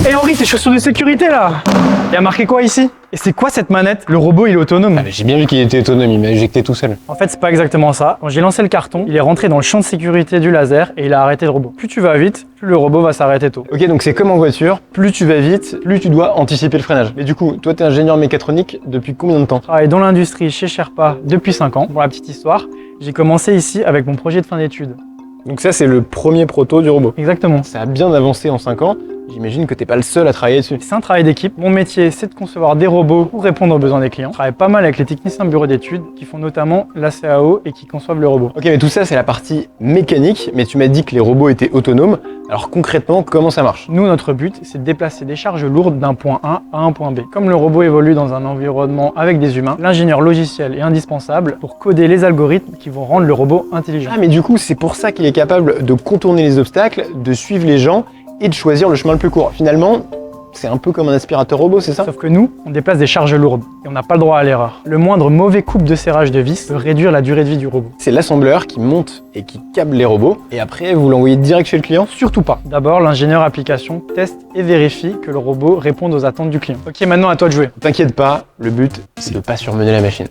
Hé Henri, tes chaussures de sécurité là! Il y a marqué quoi ici? Et c'est quoi cette manette? Le robot il est autonome. Ah, j'ai bien vu qu'il était autonome, il m'a éjecté tout seul. En fait, c'est pas exactement ça. Quand j'ai lancé le carton, il est rentré dans le champ de sécurité du laser et il a arrêté le robot. Plus tu vas vite, plus le robot va s'arrêter tôt. Ok, donc c'est comme en voiture, plus tu vas vite, plus tu dois anticiper le freinage. Mais du coup, toi t'es ingénieur mécatronique depuis combien de temps? Je travaille dans l'industrie chez Sherpa depuis 5 ans. Pour la petite histoire, j'ai commencé ici avec mon projet de fin d'études. Donc ça c'est le premier proto du robot. Exactement. Ça a bien avancé en 5 ans, j'imagine que t'es pas le seul à travailler dessus. C'est un travail d'équipe. Mon métier, c'est de concevoir des robots pour répondre aux besoins des clients. Je travaille pas mal avec les techniciens de bureau d'études qui font notamment la CAO et qui conçoivent le robot. Ok, mais tout ça c'est la partie mécanique, mais tu m'as dit que les robots étaient autonomes. Alors concrètement, comment ça marche? Nous, notre but, c'est de déplacer des charges lourdes d'un point A à un point B. Comme le robot évolue dans un environnement avec des humains, l'ingénieur logiciel est indispensable pour coder les algorithmes qui vont rendre le robot intelligent. Ah mais du coup, c'est pour ça qu'il est capable de contourner les obstacles, de suivre les gens et de choisir le chemin le plus court. Finalement, c'est un peu comme un aspirateur robot, c'est ça? Sauf que nous, on déplace des charges lourdes et on n'a pas le droit à l'erreur. Le moindre mauvais coupe de serrage de vis peut réduire la durée de vie du robot. C'est l'assembleur qui monte et qui câble les robots, et après vous l'envoyez direct chez le client? Surtout pas. D'abord, l'ingénieur application teste et vérifie que le robot réponde aux attentes du client. Ok, maintenant à toi de jouer. T'inquiète pas, le but c'est de pas surmener la machine.